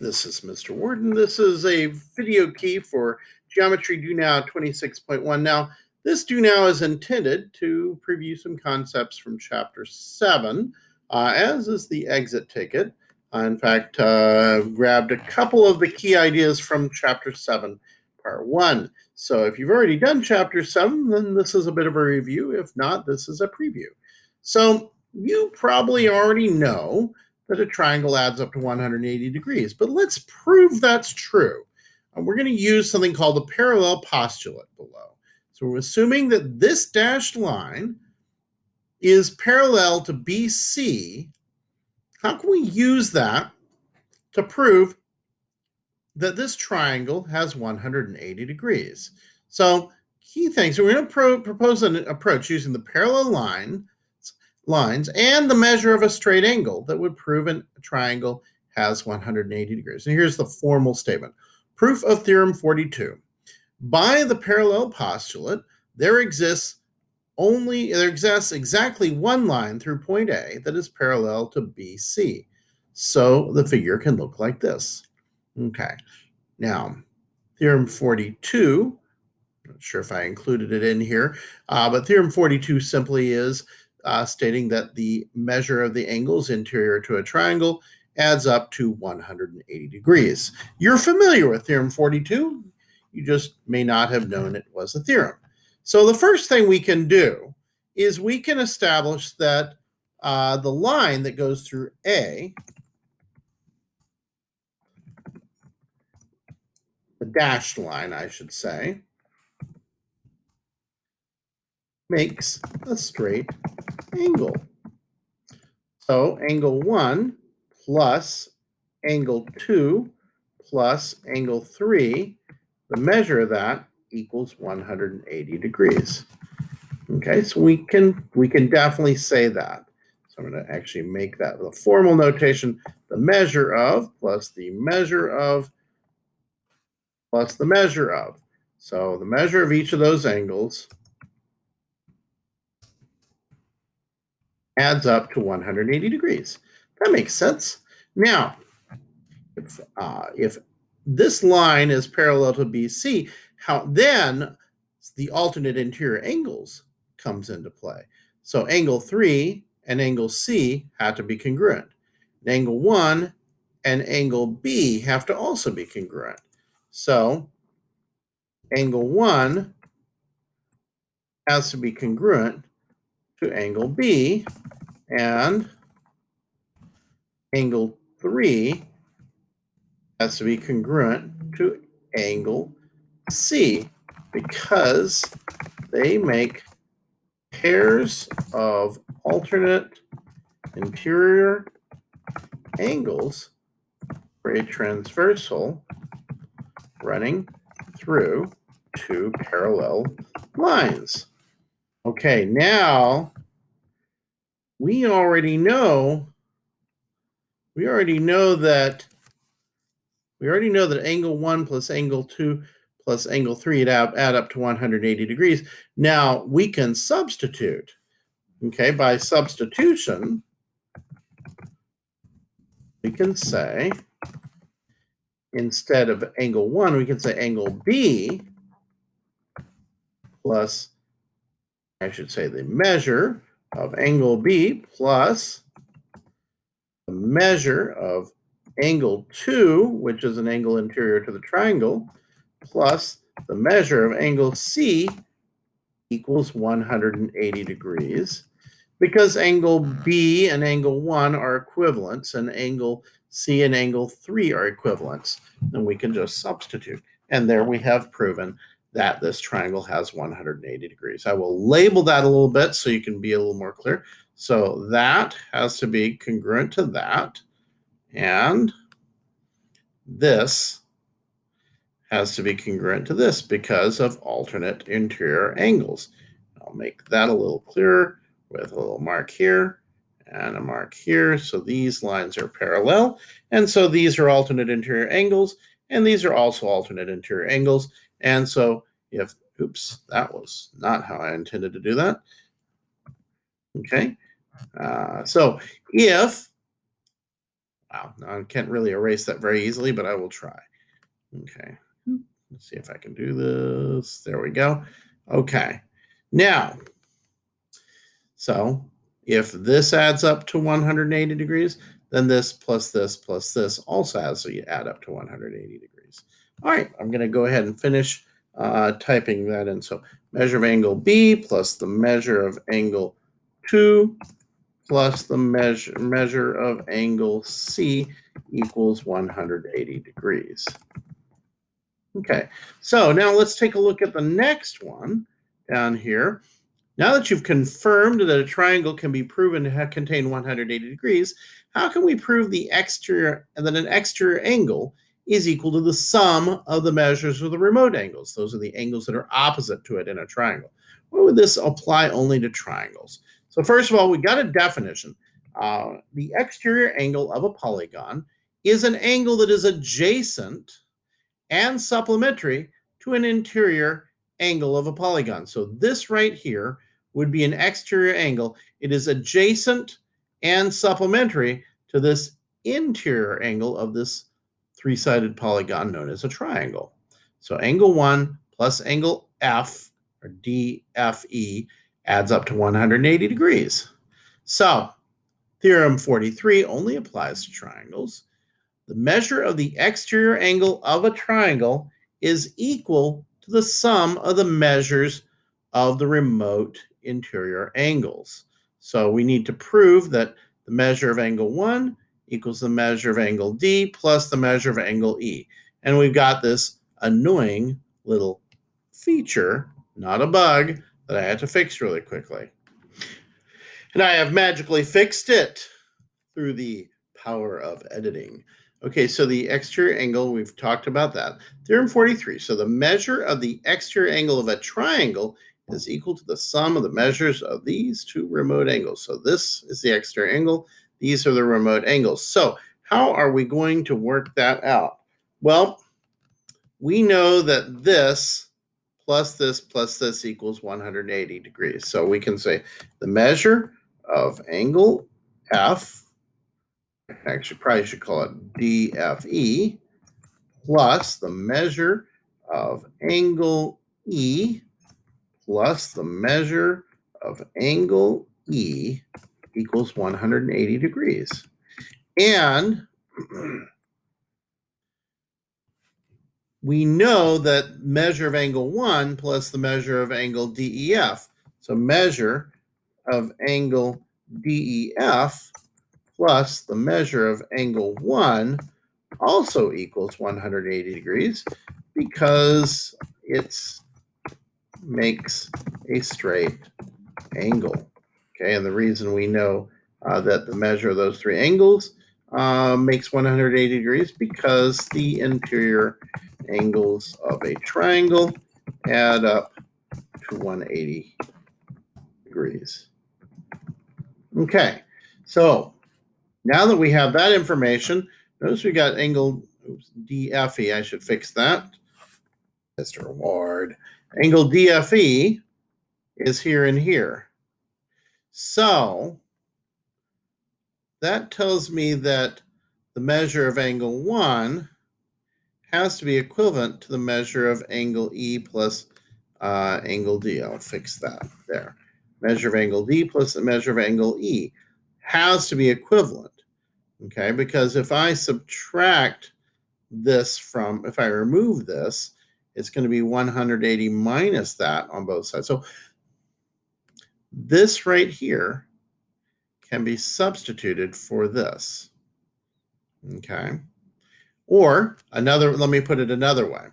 This is Mr. Warden. This is a video key for Geometry Do Now 26.1. Now, this Do Now is intended to preview some concepts from Chapter 7, as is the exit ticket. In fact, grabbed a couple of the key ideas from Chapter 7, Part 1. So if you've already done Chapter 7, then this is a bit of a review. If not, this is a preview. So you probably already know that a triangle adds up to 180 degrees. But let's prove that's true. And we're going to use something called the parallel postulate below. So we're assuming that this dashed line is parallel to BC. How can we use that to prove that this triangle has 180 degrees? So key things, we're going to propose an approach using the parallel lines and the measure of a straight angle that would prove a triangle has 180 degrees. And here's the formal statement. Proof of Theorem 42. By the parallel postulate, there exists exactly one line through point A that is parallel to BC. So the figure can look like this. Okay. Now, Theorem 42, not sure if I included it in here, but Theorem 42 simply is stating that the measure of the angles interior to a triangle adds up to 180 degrees. You're familiar with Theorem 42. You just may not have known it was a theorem. So the first thing we can do is we can establish that the line that goes through A, the dashed line, I should say, makes a straight angle. So angle 1 plus angle 2 plus angle 3, the measure of that equals 180 degrees. Okay, so we can definitely say that. So I'm going to actually make that the formal notation, the measure of plus the measure of plus the measure of. So the measure of each of those angles adds up to 180 degrees. That makes sense. Now, if this line is parallel to BC, how then the alternate interior angles comes into play. So angle 3 and angle C have to be congruent. And angle 1 and angle B have to also be congruent. So angle 1 has to be congruent to angle B, and angle 3 has to be congruent to angle C, because they make pairs of alternate interior angles for a transversal running through two parallel lines. Okay, now we already know that angle 1 plus angle 2 plus angle 3 add up to 180 degrees. Now we can substitute. Okay, by substitution, we can say, instead of angle 1, we can say angle B plus, I should say, the measure of angle B plus the measure of angle 2, which is an angle interior to the triangle, plus the measure of angle C equals 180 degrees, because angle B and angle 1 are equivalents and angle C and angle 3 are equivalents. Then we can just substitute. And there we have proven that this triangle has 180 degrees. I will label that a little bit so you can be a little more clear. So that has to be congruent to that. And this has to be congruent to this because of alternate interior angles. I'll make that a little clearer with a little mark here and a mark here. So these lines are parallel. And so these are alternate interior angles. And these are also alternate interior angles. And so if, oops, that was not how I intended to do that. Okay. So if Wow, now I can't really erase that very easily, but I will try. Okay, let's see if I can do this. There we go. Okay, now, so if this adds up to 180 degrees, then this plus this plus this also has to add up to 180 degrees. All right, I'm going to go ahead and finish typing that in. So measure of angle B plus the measure of angle 2 plus the measure of angle C equals 180 degrees. Okay, so now let's take a look at the next one down here. Now that you've confirmed that a triangle can be proven to contain 180 degrees, how can we prove that an exterior angle is equal to the sum of the measures of the remote angles? Those are the angles that are opposite to it in a triangle. Why would this apply only to triangles? So first of all, we got a definition. The exterior angle of a polygon is an angle that is adjacent and supplementary to an interior angle of a polygon. So this right here would be an exterior angle. It is adjacent and supplementary to this interior angle of this three-sided polygon known as a triangle. So angle 1 plus angle F, or DFE, adds up to 180 degrees. So Theorem 43 only applies to triangles. The measure of the exterior angle of a triangle is equal to the sum of the measures of the remote interior angles. So we need to prove that the measure of angle 1 equals the measure of angle D plus the measure of angle E. And we've got this annoying little feature, not a bug, that I had to fix really quickly. And I have magically fixed it through the power of editing. Okay, so the exterior angle, we've talked about that. Theorem 43. So the measure of the exterior angle of a triangle is equal to the sum of the measures of these two remote angles. So this is the exterior angle. These are the remote angles. So how are we going to work that out? Well, we know that this plus this equals 180 degrees. So we can say the measure of angle F, actually probably should call it DFE, plus the measure of angle E plus the measure of angle E equals 180 degrees. And we know that measure of angle 1 plus the measure of angle DEF. So measure of angle DEF plus the measure of angle 1 also equals 180 degrees because it makes a straight angle. Okay, and the reason we know that the measure of those three angles makes 180 degrees because the interior angles of a triangle add up to 180 degrees. Okay, so now that we have that information, notice we got angle DFE. I should fix that. Mr. Ward. Angle DFE is here and here. So that tells me that the measure of angle 1 has to be equivalent to the measure of angle E plus angle D. I'll fix that there. Measure of angle D plus the measure of angle E has to be equivalent. Okay, because if I subtract this from, if I remove this, it's going to be 180 minus that on both sides. So this right here can be substituted for this. Okay. Or another, let me put it another way.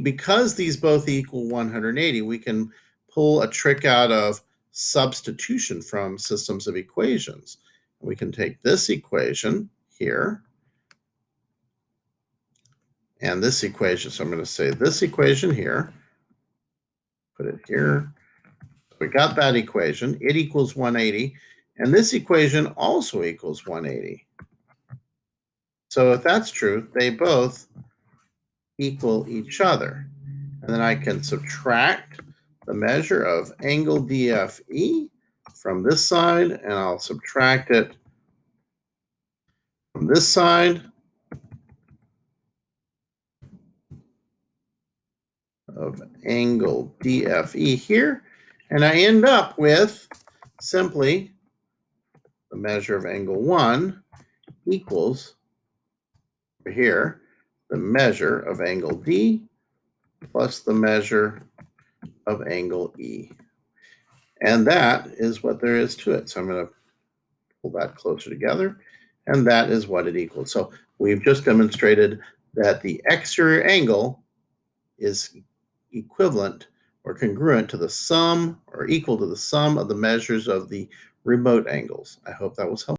Because these both equal 180, we can pull a trick out of substitution from systems of equations. We can take this equation here and this equation. So I'm going to say this equation here, put it here. We got that equation. It equals 180. And this equation also equals 180. So if that's true, they both equal each other. And then I can subtract the measure of angle DFE from this side, and I'll subtract it from this side of angle DFE here, and I end up with simply the measure of angle 1 equals here the measure of angle D plus the measure of angle E. And that is what there is to it. So I'm going to pull that closer together, and that is what it equals. So we've just demonstrated that the exterior angle is equivalent or congruent to the sum or equal to the sum of the measures of the remote angles. I hope that was helpful.